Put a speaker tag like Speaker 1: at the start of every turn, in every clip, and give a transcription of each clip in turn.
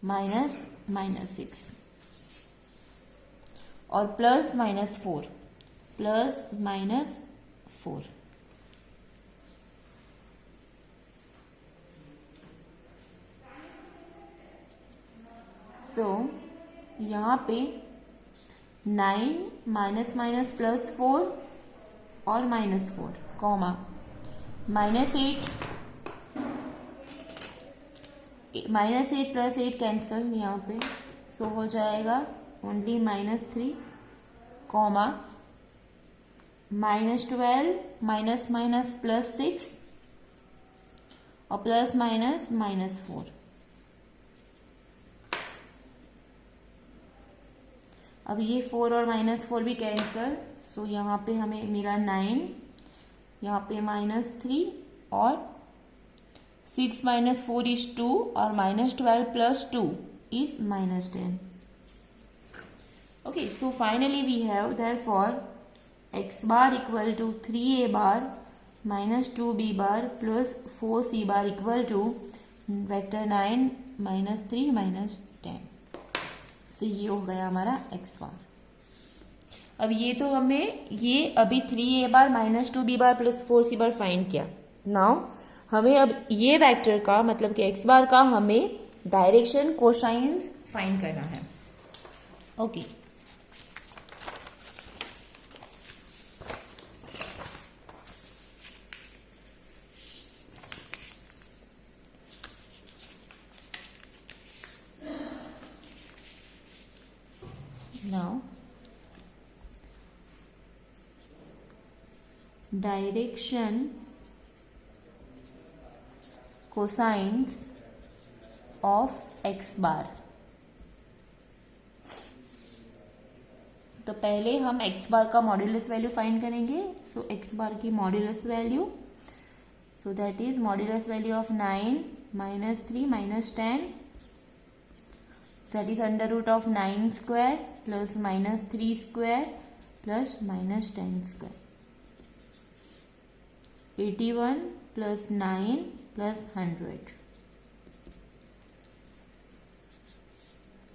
Speaker 1: Minus minus 6 और plus minus 4 plus minus 4। सो यहाँ पे 9 माइनस माइनस प्लस 4 और माइनस 4 कॉमा -8 प्लस 8 कैंसल यहाँ पे, सो हो जाएगा only -3 comma -12 minus minus plus 6 और प्लस माइनस -4। अब ये 4 और -4 भी कैंसल, सो यहाँ पे हमें मिला 9, यहाँ पे -3 और 6 माइनस 4 इज 2 और -12 plus 2 is -10। Okay, so finally we have therefore x bar equal to 3a bar minus 2b bar plus 4c bar equal to vector 9 minus 3 minus 10। तो ये हो गया हमारा x bar। अब ये तो हमें ये अभी 3a बार माइनस 2b बार प्लस 4c बार फाइंड किया। नाउ हमें अब ये वेक्टर का मतलब कि x बार का हमें डायरेक्शन कोसाइंस फाइंड करना है। Okay now direction cosines of x bar। तो पहले हम x बार का मॉड्यूलस वैल्यू फाइंड करेंगे। सो x बार की modulus value, so that is modulus value of 9 -3 -10, that is under root of 9 square plus -3 square plus -10 square, 81 plus 9 plus 100,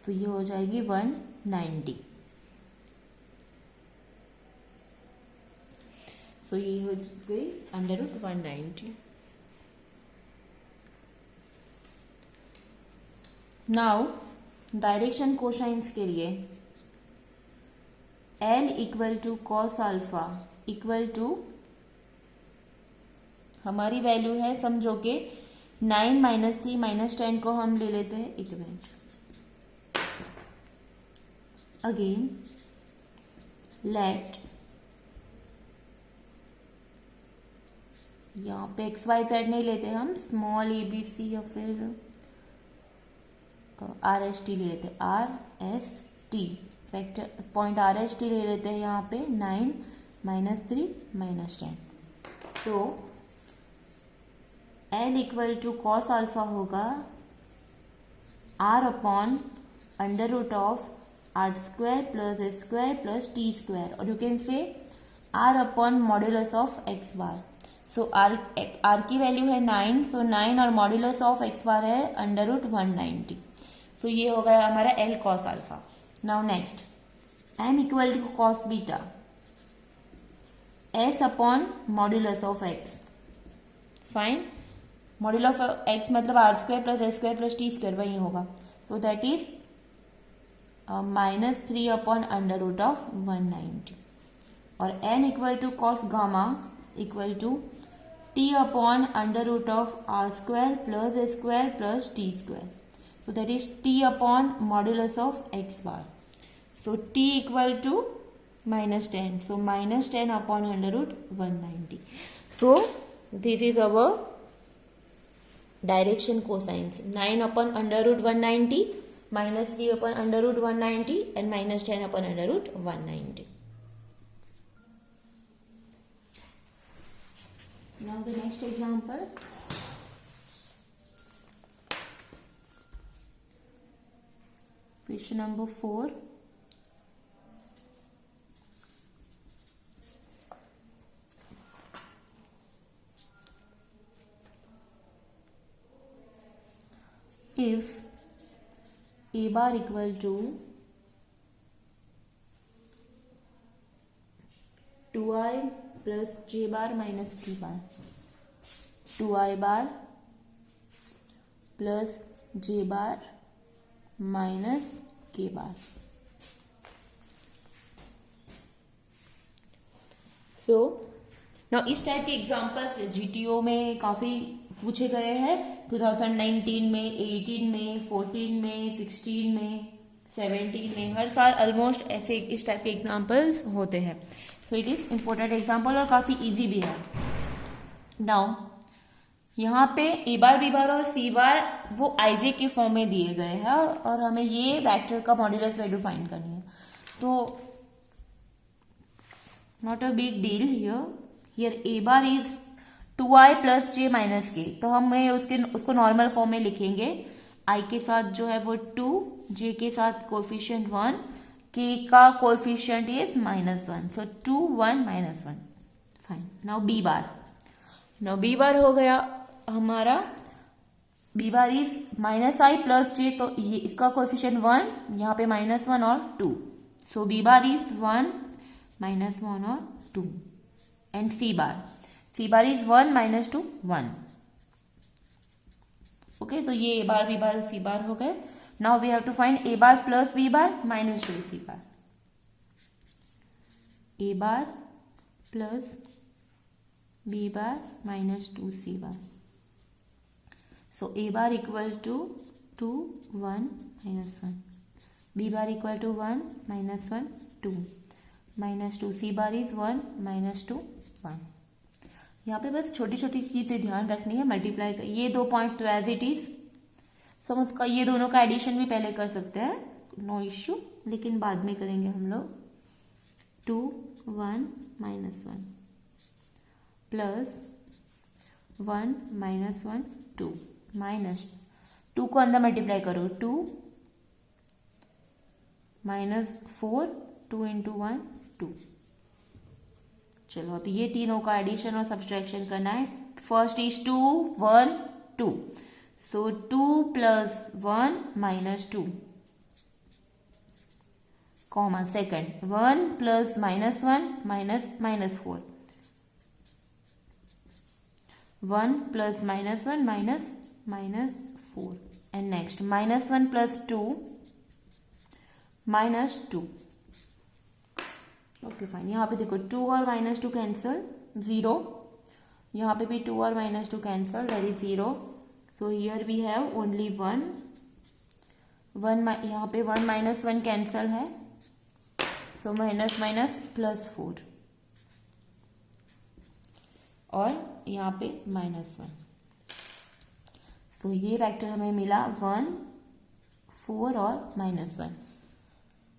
Speaker 1: तो ये हो जाएगी 190। सो ये हो गई under root 190। Now direction cosines के लिए L equal to cos alpha equal to हमारी वैल्यू है, समझो कि 9 -3 -10 को हम ले लेते हैं इक्वेंट। अगेन लेट यहाँ पे XYZ नहीं लेते हम, स्मॉल ABC या फिर RST ले लेते हैं, RST वेक्टर पॉइंट RST ले लेते हैं यहाँ पे 9 -3 -10। तो L equal to cos alpha होगा R upon under root of R² plus S² plus T², और you can say R upon modulus of x bar. So R की वैल्यू है 9, सो 9 और मॉड्यूलस ऑफ x बार है अंडर रूट 190। सो ये हो गया हमारा L cos alpha. Now next M equal to cos beta S upon modulus of x। Fine, modulus of x मतलब R² plus S² plus T² वही होगा। So that is -3 upon under root of 190, और n equal to cos gamma equal to t upon under root of R² plus S² plus T², so that is t upon modulus of x bar। so t equal to -10, so -10 upon under root 190। so this is our direction cosines, 9 upon under root 190, -3 upon under root 190 and -10 upon under root 190। now the next example, question number 4। if a bar equal to 2i plus j bar minus k bar, 2i bar plus j bar minus k bar. सो ना इस type के examples GTO में काफी पूछे गए हैं 2019 में, 18 में, 14 में, 16 में, 17 में, हर साल ऑलमोस्ट ऐसे इस टाइप के एग्जाम्पल्स होते हैं. So it is important example और काफी इजी भी है. नाउ यहाँ पे ए बार, बी बार और सी बार वो आईजे के फॉर्म में दिए गए हैं और हमें ये वेक्टर का मॉड्यूलस वैल्यू फाइंड करनी है. तो not a big deal here a bar is 2i plus j minus k. तो हमें उसको नॉर्मल फॉर्म में लिखेंगे. i के साथ जो है वो 2, j के साथ कोफिशिएंट 1, k का coefficient is -1. So 2 1 -1. Fine. Now b बार हो गया हमारा. b bar is -i plus j. तो ये इसका कोफिशिएंट 1, यहाँ पे -1 और 2. सो b बार इज 1 -1 और 2. And c bar is 1 -2 1. Okay, तो ये a bar, b bar, c bar हो गए. Now we have to find a bar plus b bar -2 c bar. a bar plus b bar -2 c bar. So a bar equal to 2 1 -1, b bar equal to 1 -1 2 -2, c bar is 1 -2 1. यहाँ पे बस छोटी छोटी चीजें ध्यान रखनी है. Multiply कर ये 2 पॉइंट तो एज इट इज. सो उसका ये दोनों का एडिशन भी पहले कर सकते हैं, नो इश्यू, लेकिन बाद में करेंगे हम लोग. 2 1 -1 प्लस 1 -1 2 -2 को अंदर मल्टीप्लाई करो. 2 -4 2 × 1 2. चलो अब ये तीनों का एडिशन और सब्सट्रैक्शन करना है. First is 2 1 2. So 2 plus 1 -2 comma second 1 plus -1 -4. 1 plus -1 -4. And next -1 plus 2 -2. Okay fine. यहाँ पे देखो 2 और -2 कैंसल 0. यहाँ पे भी 2 और -2 cancel, that is 0. So here we have only 1. यहाँ पे 1 -1 कैंसल है. सो माइनस +4 और यहाँ पे -1. सो ये वेक्टर हमें मिला 1 4 और -1.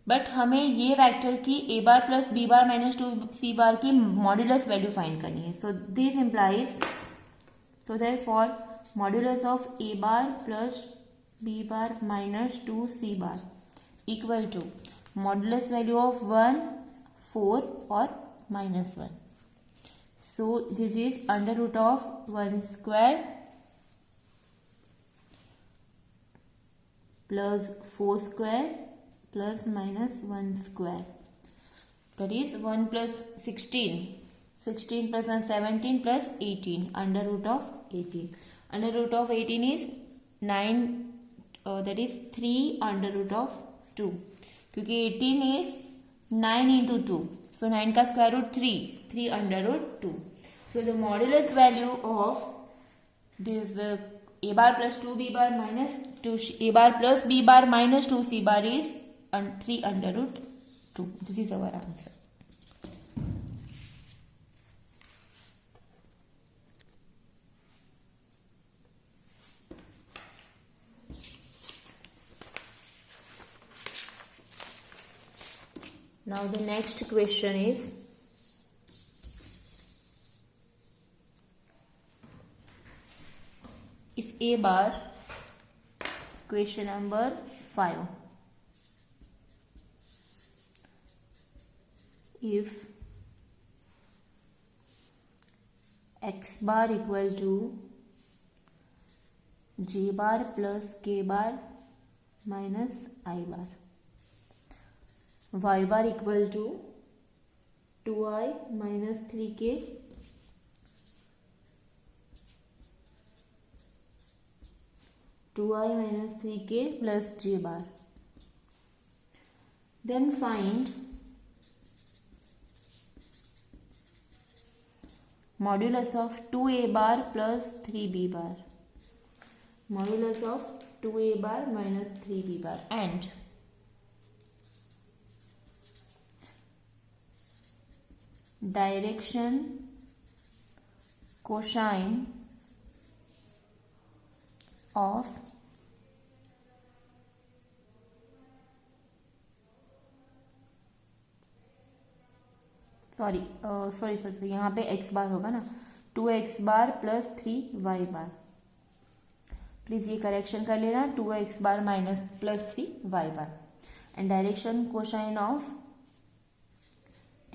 Speaker 1: बट हमें ये वेक्टर की a bar plus b bar -2 c bar की मॉड्यूलस वैल्यू फाइंड करनी है. So this implies, so therefore modulus of a bar plus b bar -2 c bar equal to modulus value of 1 4 और -1. सो दिस इज under root of 1 square plus 4 square plus -1 square, that is 1 plus 16 plus 1 17 plus 18 under root of 18. Under root of 18 is 9, that is 3 under root of 2, क्योंकि 18 is 9 into 2, so 9 का square root 3 under root 2. So the modulus value of this a bar plus 2b bar minus 2 a bar plus b bar minus 2 c bar is 3 under root 2. This is our answer. Now the next question is, if a bar, question number 5, if x bar equal to j bar plus k bar minus i bar, y bar equal to 2i minus 3k minus 3k plus j bar. Then find modulus of 2a bar plus 3b bar. Modulus of 2a bar minus 3b bar and direction cosine of sorry यहाँ पे x बार होगा ना, 2x bar plus 3y bar. Please ये correction कर लेना, 2x bar minus plus 3y bar. And direction cosine of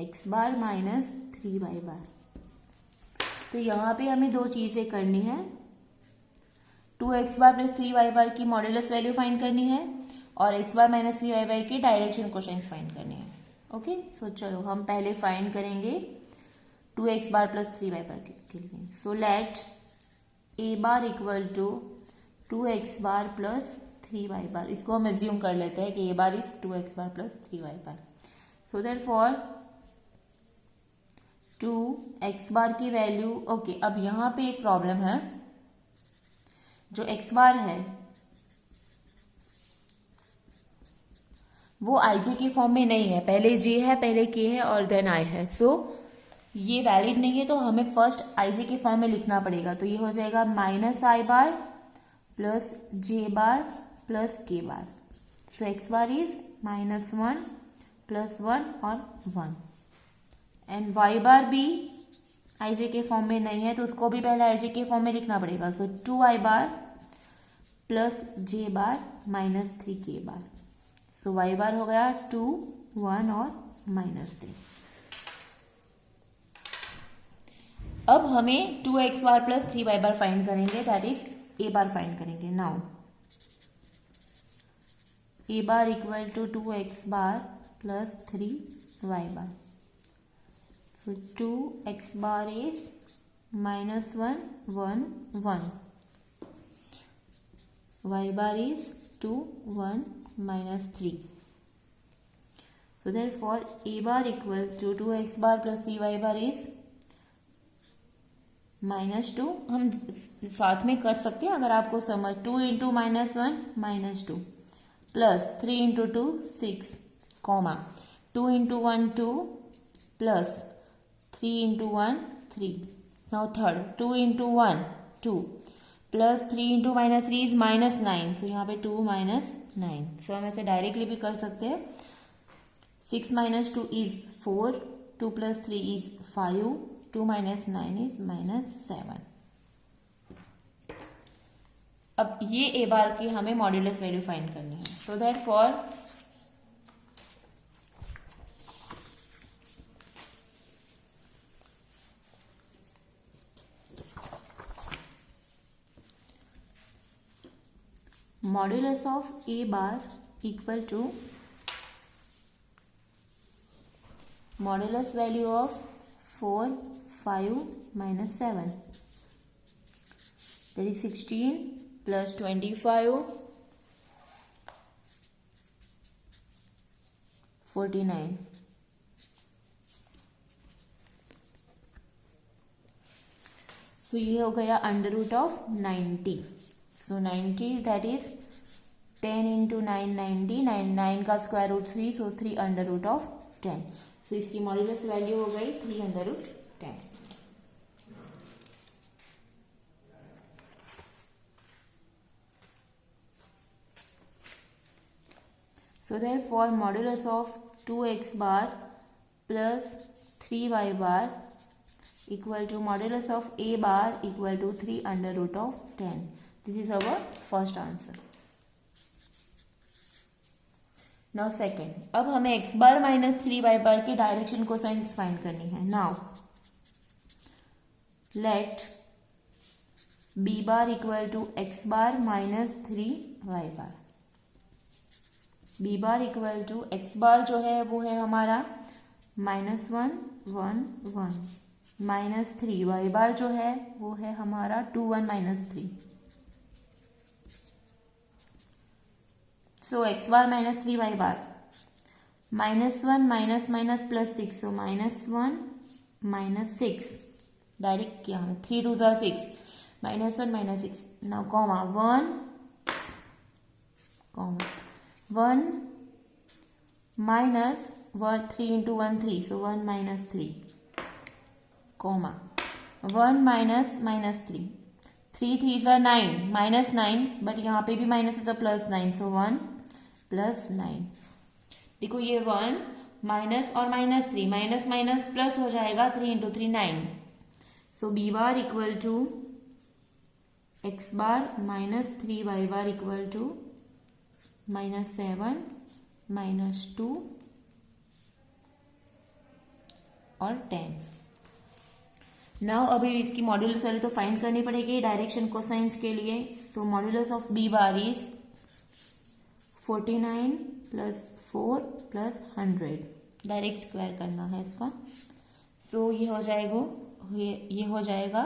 Speaker 1: x bar minus 3y बार. तो यहाँ पे हमें दो चीजें करनी है, 2x bar plus 3y bar की मॉड्यूलस वैल्यू फाइंड करनी है और x बार माइनस 3y बार की डायरेक्शन कोसाइंस फाइंड करनी है. ओके, सो चलो हम पहले फाइंड करेंगे 2x bar plus 3y bar के लिए. So let a bar equal to 2x bar plus 3y bar. इसको हम एज्यूम कर लेते हैं कि a bar is 2x bar plus 3y bar. So therefore 2x bar की वैल्यू, ओके, अब यहाँ पे एक प्रॉब्लम है, जो x बार है वो ij के फॉर्म में नहीं है, पहले j है, पहले k है और देन i है. सो ये वैलिड नहीं है, तो हमें फर्स्ट ij के फॉर्म में लिखना पड़ेगा. तो ये हो जाएगा minus i bar plus J bar plus के बार. सो x बार इज -1 प्लस 1 और 1. एंड y बार भी ij के फॉर्म में नहीं है, तो उसको भी पहले ij के फॉर्म में लिखना पड़ेगा. So 2i bar plus J bar minus 3k bar. So y bar हो गया 2, 1 और -3. अब हमें 2x bar plus 3y bar find करेंगे, that is a bar find करेंगे. Now a bar equal to 2x bar plus 3y bar. So 2x bar is -1, 1, 1. y bar is 2, 1, -3. So therefore a bar equal to 2x bar plus 3y bar is -2. हम साथ में कर सकते हैं अगर आपको समझ. 2 into -1 -2 plus 3 into 2 6 comma 2 into 1 2 plus 3 into 1 3. Now third 2 into 1 2 plus 3 into -3 is -9. सो यहाँ पे 2 -9. सो हम ऐसे डायरेक्टली भी कर सकते हैं. 6 - 2 इज 4, 2 + 3 इज 5, 2 - 9 इज -7. अब ये ए बार की हमें मॉड्यूलस वैल्यू फाइंड करनी है. So therefore modulus of a bar equal to modulus value of 4, 5 minus 7. That is 16 plus 25, 49. So ये हो गया √90. So 90 that is 10 into 9 90. 9 का स्क्वायर रूट 3, so 3 √10. So इसकी मॉड्यूलस वैल्यू हो गई 3 √10. So therefore modulus of 2x bar plus 3y bar equal to modulus of a bar equal to 3 √10. This is our first answer. Now second, अब हमें x bar minus 3y bar की direction cosine find करनी है. Now let b bar equal to x bar minus 3y bar. B bar equal to x bar जो है वो है हमारा -1 1 1 -3, वाई बार जो है वो है हमारा 2 1 -3. So x bar -3 y bar -1 minus plus 6, so -1 -6 direct किया हमें. 3 2 6 -1 -6. now comma 1 minus 3 into 1 3, so 1 minus 3 comma 1 minus 3. 3 3s are 9 -9, but यहाँ पे भी माइनस है तो +9, so 1 +9. देखो ये 1 माइनस और -3 माइनस माइनस प्लस हो जाएगा. 3 into 3 9. So b bar equal to x bar -3 y bar equal to -7 -2 और 10. नाउ अभी इसकी मॉड्यूलस वैल्यू तो फाइंड करनी पड़ेगी डायरेक्शन कोसाइंस के लिए. So modulus of B bar is 49 plus 4 plus 100. Direct square करना है इसका. सो ये हो जाएगा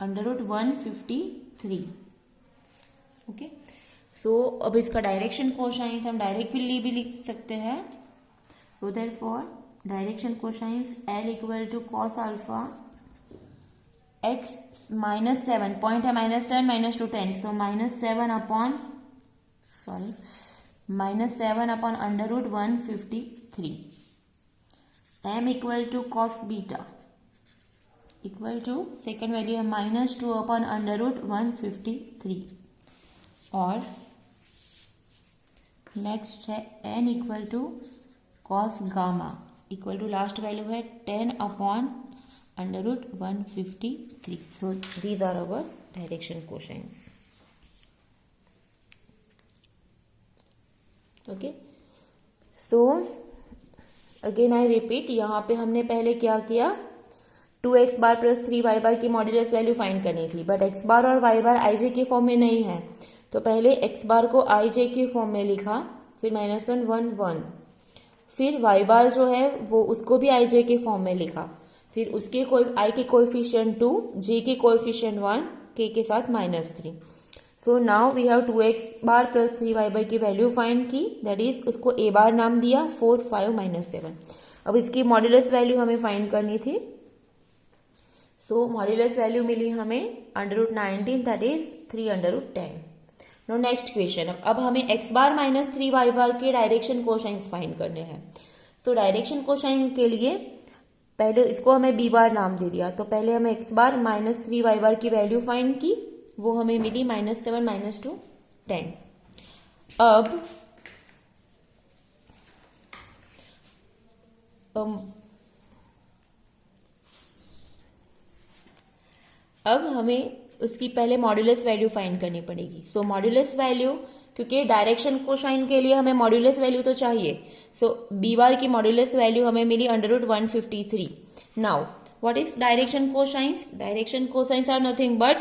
Speaker 1: √153. ओके. सो अब इसका डायरेक्शन कोसाइंस हम डायरेक्टली भी लिख सकते हैं. So therefore direction cosines L equal to cos alpha x -7, point है -7 -2 10, so -7 upon √153. m equal to cos beta equal to second value है -2 अपॉन √153. और नेक्स्ट है n equal to cos gamma equal to last value है 10 upon √153. So these are our direction cosines. Okay. So again I repeat, यहाँ पे हमने पहले क्या किया, 2x bar plus 3y bar की मॉड्यूलस वैल्यू फाइंड करनी थी. बट x बार और y बार ij के फॉर्म में नहीं है, तो पहले x बार को ij के फॉर्म में लिखा, फिर -1 1 1. फिर y बार जो है वो उसको भी ij के फॉर्म में लिखा, फिर उसके i के कोएफिशिएंट 2, j के कोएफिशिएंट 1, k के साथ -3. So now we have 2x bar plus 3y bar की वैल्यू फाइंड की, दैट इज उसको a बार नाम दिया, 4 5 -7. अब इसकी मॉड्यूलस वैल्यू हमें फाइंड करनी थी. सो मॉड्यूलस वैल्यू मिली हमें √19, that is 3/10. No next question. अब हमें x बार -3y बार के डायरेक्शन कोसाइंस फाइंड करने हैं. सो डायरेक्शन कोसाइन के लिए पहले इसको हमें b बार नाम दे दिया, तो पहले हमें x बार -3y बार की वैल्यू फाइंड की, वो हमें मिली -7 -2 10. अब हमें उसकी पहले मॉड्यूलस वैल्यू फाइंड करनी पड़ेगी. सो मॉड्यूलस वैल्यू, क्योंकि डायरेक्शन कोसाइन के लिए हमें मॉड्यूलस वैल्यू तो चाहिए. सो बी बार की मॉड्यूलस वैल्यू हमें मिली √153. Now what is direction cosines? Direction cosines are nothing but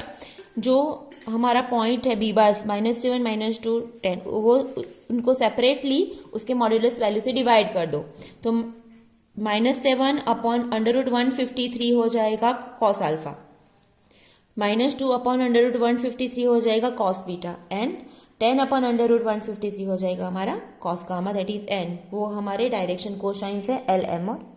Speaker 1: जो हमारा पॉइंट है बी बार -7 -2 10, वो उनको सेपरेटली उसके मॉड्यूलस वैल्यू से डिवाइड कर दो, तो -7 अपॉन √153 हो जाएगा कॉस अल्फा, -2 अपॉन √153 हो जाएगा कॉस बीटा, एंड 10 अपॉन √153 हो जाएगा हमारा cos gamma, that is n. वो हमारे डायरेक्शन कोसाइंस है LM और